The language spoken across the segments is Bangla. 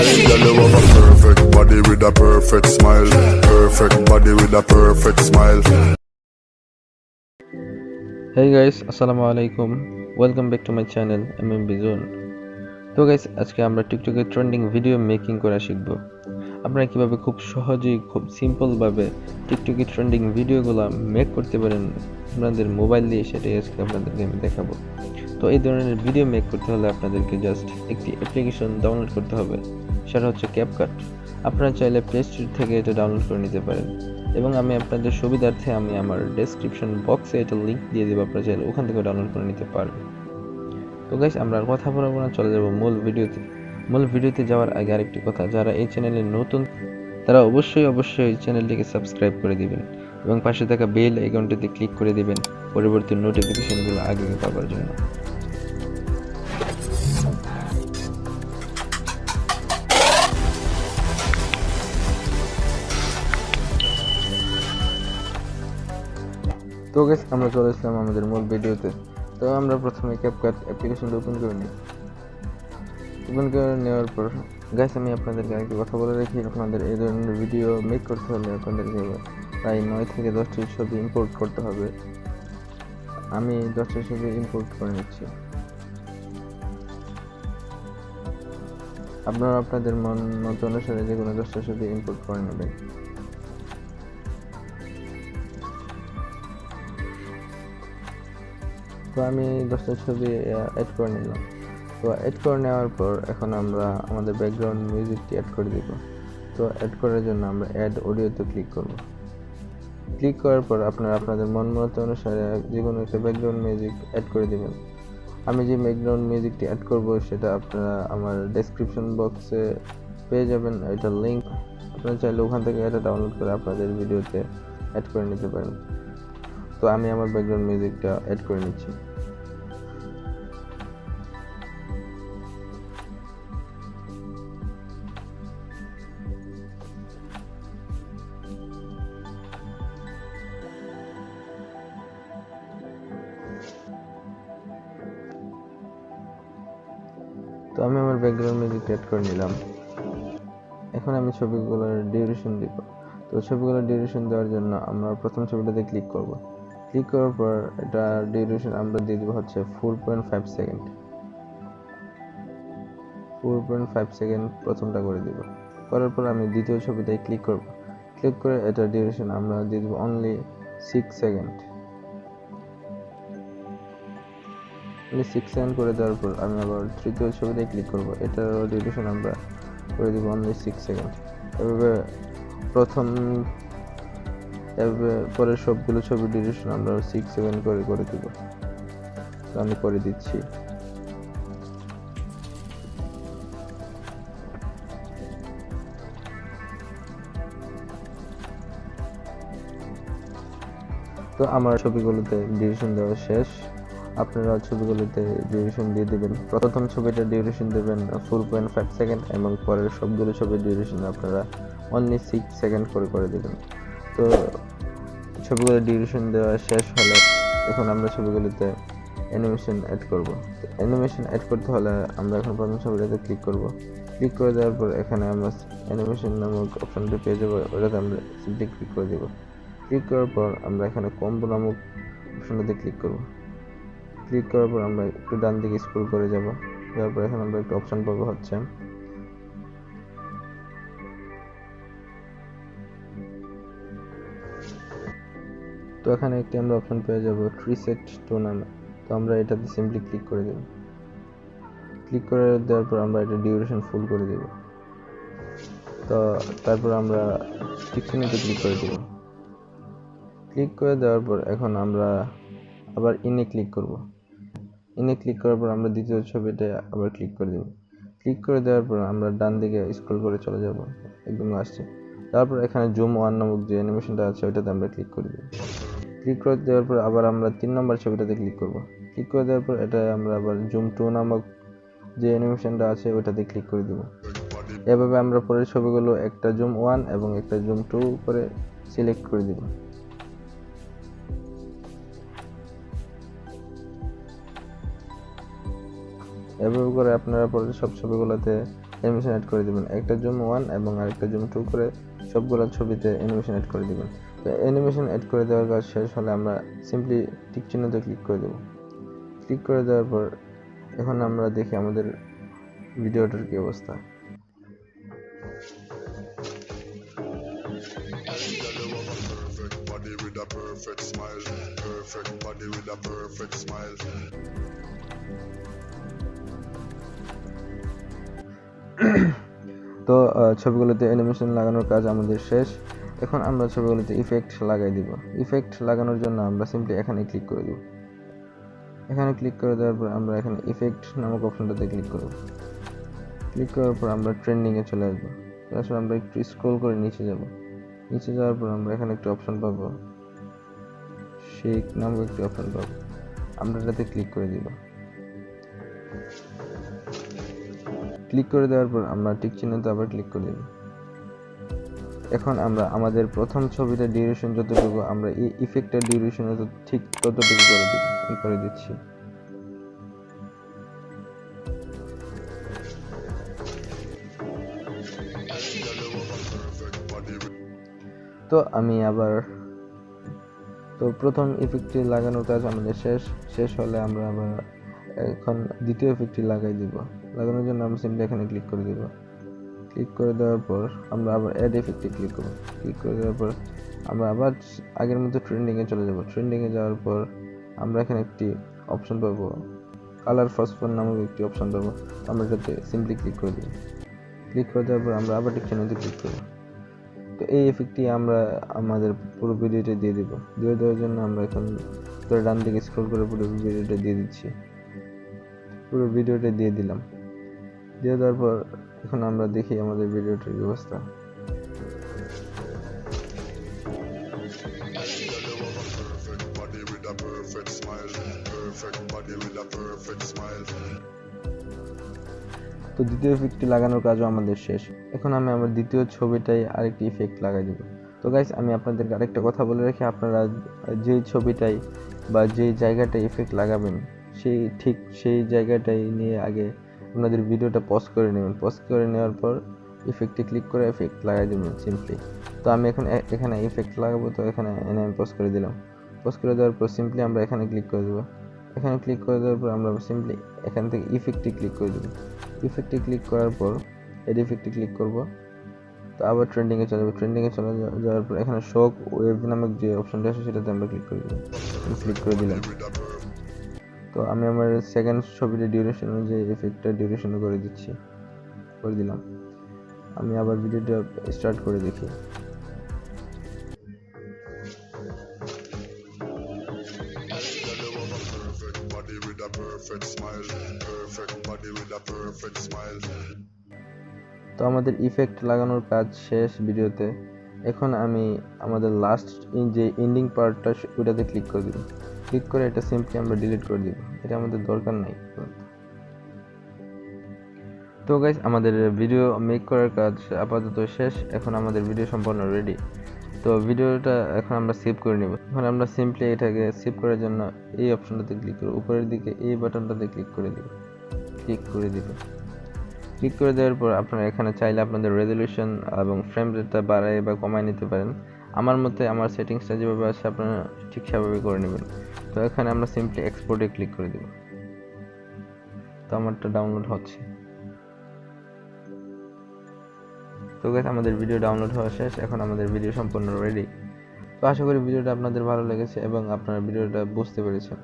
Girl, you have a perfect body with a perfect smile. Perfect body with a perfect smile. Hey guys, AssalamuAlaikum. Welcome back to my channel M.M.B Zone. তো গাইস, আজকে আমরা টিকটকে ট্রেন্ডিং ভিডিও মেকিং করা শিখব। আপনারা কিভাবে খুব সহজেই খুব সিম্পল ভাবে টিকটকে ট্রেন্ডিং ভিডিওগুলো মেক করতে পারেন আপনাদের মোবাইল দিয়ে, সেটাই আজকে আপনাদেরকে আমি দেখাবো। তো এই ধরনের ভিডিও মেক করতে হলে আপনাদেরকে জাস্ট একটি অ্যাপ্লিকেশন ডাউনলোড করতে হবে, সেটা হচ্ছে ক্যাপকাট। আপনারা চাইলে প্লে স্টোর থেকে এটা ডাউনলোড করে নিতে পারেন, এবং আমি আপনাদের সুবিধার্থে আমি আমার ডেসক্রিপশন বক্সে এটা লিঙ্ক দিয়ে দেবো, আপনারা চাইলে ওখান থেকে ডাউনলোড করে নিতে পারবেন। তো গাইস, আমরা আর কথা বলবো না, চলে যাব মূল ভিডিওতে যাওয়ার আগে আরেকটি কথা, যারা এই চ্যানেলে নতুন তারা অবশ্যই চ্যানেলটিকে সাবস্ক্রাইব করে দিবেন এবং পাশে থাকা বেল আইকনটিতে ক্লিক করে দিবেন পরবর্তী নোটিফিকেশনগুলো আগে পাওয়ার জন্য। তো গাইস, আমরা চলে আসলাম আমাদের মূল ভিডিওতে। তো আমরা প্রথমে ক্যাপকাট অ্যাপ্লিকেশনটা ওপেন করে নিই। ওপেন করে নেওয়ার পর গাইস, আমি আপনাদেরকে আরেকটি কথা বলে রাখি, আপনাদের এই ধরনের ভিডিও মেক করতে হলে আপনাদেরকে প্রায় 9 থেকে 10টি ছবি ইম্পোর্ট করতে হবে। আমি 10টি ছবি ইম্পোর্ট করে নিচ্ছি। আপনারা আপনাদের মন মতো অনুসারে যে কোনো 10টা ছবি ইম্পোর্ট করে নেবেন। তো আমি 10টা ছবি অ্যাড করে নিলাম। তো অ্যাড করে নেওয়ার পর এখন আমরা আমাদের ব্যাকগ্রাউন্ড মিউজিকটি অ্যাড করে দিব। তো অ্যাড করার জন্য আমরা অ্যাড অডিওতে ক্লিক করব। ক্লিক করার পর আপনারা আপনাদের মন মতো অনুসারে যে কোনো একটা ব্যাকগ্রাউন্ড মিউজিক অ্যাড করে দেবেন। আমি যে ব্যাকগ্রাউন্ড মিউজিকটি অ্যাড করব সেটা আপনারা আমার ডেসক্রিপশন বক্সে পেয়ে যাবেন, এটার লিঙ্ক। আপনারা চাইলে ওখান থেকে এটা ডাউনলোড করে আপনাদের ভিডিওতে অ্যাড করে নিতে পারেন। তো আমি আমার ব্যাকগ্রাউন্ড মিউজিকটা অ্যাড করে নিচ্ছি। তো আমি আমার ব্যাকগ্রাউন্ড মিউজিক অ্যাড করে নিলাম। এখন আমি ছবিগুলোর ডিউরেশন দিব। তো ছবিগুলোর ডিউরেশন দেওয়ার জন্য আমরা প্রথম ছবিটাতে ক্লিক করব। ক্লিক করার পর এটা ডিউরেশন আমরা দিয়ে দেবো হচ্ছে 4.5 সেকেন্ড। 4.5 সেকেন্ড প্রথমটা করে দিব। করার পর আমি দ্বিতীয় ছবিটায় ক্লিক করব। ক্লিক করে এটা ডিউরেশন আমরা দিয়ে দেবো অনলি 6 সেকেন্ড। 6 সেকেন্ড করে দেওয়ার পর আমি আবার তৃতীয় ছবিতে ক্লিক করব। এটার ডিউরেশন আমরা করে দিব অনলি 6 সেকেন্ড। এভাবে পরের সবগুলো ছবির ডিউরেশন আমরা 6 সেকেন্ড করে দিব। তো আমি করে দিচ্ছি। তো আমার ছবিগুলোতে ডিউরেশন দেওয়া শেষ। আপনারা ছবিগুলোতে ডিউরেশন দিয়ে দেবেন। প্রথম ছবিটা ডিউরেশন দেবেন 4.5 সেকেন্ড এবং পরের সবগুলো ছবির ডিউরেশন আপনারা অনলি 6 সেকেন্ড করে দেবেন। তো ছবিগুলো ডিউরেশন দেওয়া শেষ হলে এখন আমরা ছবিগুলোতে অ্যানিমেশন অ্যাড করব। অ্যানিমেশন অ্যাড করতে হলে আমরা এখন প্রথম ছবিটাতে ক্লিক করব। ক্লিক করে দেওয়ার পর এখানে আমরা অ্যানিমেশন নামক অপশনটি পেয়ে যাবো, ওটাতে আমরা সিম্পলি ক্লিক করে দেবো। ক্লিক করার পর আমরা এখানে কম্বো নামক অপশনটাতে ক্লিক করব। ক্লিক করার পর আমরা একটু ডান দিকে স্ক্রল করে যাব। যাওয়ার পর এখন আমরা একটা অপশন পাবো হচ্ছে তো এখানে একটি আমরা অপশন পেয়ে যাব প্রিসেট টু নামে। তো আমরা এটাতে সিম্পলি ক্লিক করে দেব। ক্লিক করে দেওয়ার পর আমরা এটা ডিউরেশন ফুল করে দেব। তো তারপর আমরা 6 মিনিটে ক্লিক করে দেব। ক্লিক করে দেওয়ার পর এখন আমরা আবার ইনে ক্লিক করব। ইনে ক্লিক করার পর আমরা দ্বিতীয় ছবিতে আবার ক্লিক করে দেব। ক্লিক করে দেওয়ার পর আমরা ডান দিকে স্ক্রল করে চলে যাব একদম লাস্টে। তারপর এখানে জুম 1 নামক যে অ্যানিমেশনটা আছে ওইটাতে আমরা ক্লিক করে দেব। ক্লিক করে দেওয়ার পর আবার আমরা 3 নম্বর ছবিটাতে ক্লিক করব। ক্লিক করে দেওয়ার পর এটা আমরা আবার জুম 2 নামক যে অ্যানিমেশনটা আছে ওইটাতে ক্লিক করে দেব। এভাবে আমরা পরের ছবিগুলো একটা জুম 1 এবং একটা জুম 2 করে সিলেক্ট করে দেব। এভাবে করে আপনারা পরে সব ছবিগুলোতে অ্যানিমেশন অ্যাড করে দিবেন। একটা জুম 1 এবং আরেকটা জুম 2 করে সবগুলো ছবিতে অ্যানিমেশন অ্যাড করে দিবেন। তো অ্যানিমেশন অ্যাড করে দেওয়ার কাজ শেষ হলে আমরা সিম্পলি টিক চিহ্নতে ক্লিক করে দেব। ক্লিক করে দেওয়ার পর এখন আমরা দেখি আমাদের ভিডিওটার কি অবস্থা। Perfect body with a perfect smile. Perfect body with a perfect smile. তো ছবিগুলোতে অ্যানিমেশন লাগানোর কাজ আমাদের শেষ। এখন আমরা ছবিগুলোতে ইফেক্ট লাগাই দিব। ইফেক্ট লাগানোর জন্য আমরা সিম্পলি এখানে ক্লিক করে দেব। এখানে ক্লিক করে দেওয়ার পর আমরা এখানে ইফেক্ট নামক অপশনটাতে ক্লিক করব। ক্লিক করার পর আমরা ট্রেন্ডিংয়ে চলে আসবো। আসলে আমরা একটু স্ক্রল করে নিচে যাব। নিচে যাওয়ার পর আমরা এখানে একটা অপশন পাবো, শেক নামক একটি অপশন পাবো। আমরা এটাতে ক্লিক করে দিব। ক্লিক করে দেওয়ার পর আমরা টিক চিহ্নতে আবার ক্লিক করে দেব। এখন আমরা আমাদের প্রথম ছবিটার ডিউরেশন যতটুকু, আমরা এই ইফেক্টের ডিউরেশন ঠিক ততটুকু করে দিচ্ছি। তো আমি আবার প্রথম ইফেক্টটি লাগানোর কাজ আমাদের শেষ হলে আমরা আবার এখন দ্বিতীয় ইফেক্টটি লাগাই দিব। লাগানোর জন্য আমরা সিম্পলি এখানে ক্লিক করে দিব। ক্লিক করে দেওয়ার পর আমরা আবার অ্যাড ইফেক্টে ক্লিক করব। ক্লিক করে দেওয়ার পর আমরা আবার আগের মতো ট্রেন্ডিংয়ে চলে যাব। ট্রেন্ডিংয়ে যাওয়ার পর আমরা এখানে একটি অপশন পাবো, কালার ফসফর নামক একটি অপশন পাবো। আমরা এটাতে সিম্পলি ক্লিক করে দিব। ক্লিক করে দেওয়ার পর আমরা আবার টিকচিহ্নতে ক্লিক করব। তো এই ইফেক্টটি আমরা আমাদের পুরো ভিডিওতে দিয়ে দিব। দিয়ে দেওয়ার জন্য আমরা এখন ডান দিকে স্ক্রল করে পুরো ভিডিওটা দিয়ে দিচ্ছি। পুরো ভিডিওটা দিয়ে দিলাম। দিয়ে দেওয়ার পর এখন আমরা দেখি আমাদের ভিডিওটার অবস্থা। তো দ্বিতীয় ইফেক্টটি লাগানোর কাজও আমাদের শেষ। এখন আমি আমার দ্বিতীয় ছবিটাই আরেকটি ইফেক্ট লাগাই দেব। তো গাইস, আমি আপনাদেরকে আরেকটা কথা বলে রাখি, আপনারা যেই ছবিটাই বা যেই জায়গাটায় ইফেক্ট লাগাবেন সেই জায়গাটাই নিয়ে আগে আপনাদের ভিডিওটা পজ করে নেবেন। পজ করে নেওয়ার পর ইফেক্টে ক্লিক করে ইফেক্ট লাগাই দেবেন সিম্পলি। তো আমি এখন এখানে ইফেক্ট লাগাবো, তো এখানে এনে আমি পজ করে দিলাম। পজ করে দেওয়ার পর সিম্পলি আমরা এখানে ক্লিক করে দেবো। এখানে ক্লিক করে দেওয়ার পর আমরা সিম্পলি এখান থেকে ইফেক্টে ক্লিক করে দেবো। ইফেক্টে ক্লিক করার পর এড ইফেক্টে ক্লিক করব। তো আবার ট্রেন্ডিংয়ে চলে যাবো। ট্রেন্ডিংয়ে চলে যাওয়ার পর এখানে শক ওয়েভ নামক যে অপশনটা আছে সেটাতে আমরা ক্লিক করে দেবো। ক্লিক করে দিলাম। তো আমি আমার সেকেন্ড ছবিটা ডিউরেশন অনুযায়ী ইফেক্টটা ডিউরেশন করে দিলাম। আমি আবার ভিডিওটা স্টার্ট করে দেখি। তো আমাদের ইফেক্ট লাগানোর কাজ শেষ ভিডিওতে। এখন আমি আমাদের লাস্ট যে এন্ডিং পার্টটা ওটাতে ক্লিক করে দিব। ক্লিক করে এটা সিম্পলি আমরা ডিলিট করে দিব, এটা আমাদের দরকার নাই। তো গাইস, আমাদের ভিডিও মেক করার কাজ আপাতত শেষ। এখন আমাদের ভিডিও সম্পূর্ণ রেডি। তো ভিডিওটা এখন আমরা সেভ করে নেব। এখন আমরা সিম্পলি এটাকে সেভ করার জন্য এই অপশনটাতে ক্লিক করব। উপরের দিকে এই বাটনটাতে ক্লিক করে দিব। ক্লিক করে দেওয়ার পর আপনারা এখানে চাইলে আপনাদের রেজলিউশন এবং ফ্রেম রেটটা বাড়ায় বা কমায় নিতে পারেন। আমার মতে আমার সেটিংসটা যেভাবে আছে আপনারা ঠিক সেভাবে করে নেবেন। তো এখানে আমরা সিম্পলি এক্সপোর্টে ক্লিক করে দেব। তো আমারটা ডাউনলোড হচ্ছে। তো গাইস, আমাদের ভিডিও ডাউনলোড হওয়া শেষ। এখন আমাদের ভিডিও সম্পূর্ণ রেডি। তো আশা করি ভিডিওটা আপনাদের ভালো লেগেছে এবং আপনারা ভিডিওটা বুঝতে পেরেছেন।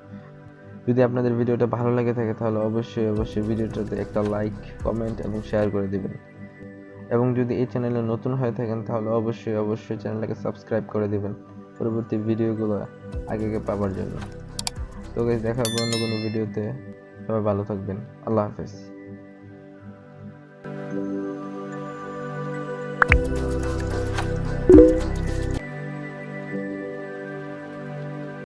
যদি আপনাদের ভিডিওটা ভালো লেগে থাকে তাহলে অবশ্যই ভিডিওটাতে একটা লাইক, কমেন্ট এবং শেয়ার করে দিবেন। এবং যদি এই চ্যানেলে নতুন হয়ে থাকেন তাহলে অবশ্যই চ্যানেলটাকে সাবস্ক্রাইব করে দিবেন পরবর্তী ভিডিওগুলো আগে পাওয়ার জন্য। তো গাইস, দেখা হবে অন্য কোনো ভিডিওতে। সবাই ভালো থাকবেন। আল্লাহ হাফেজ।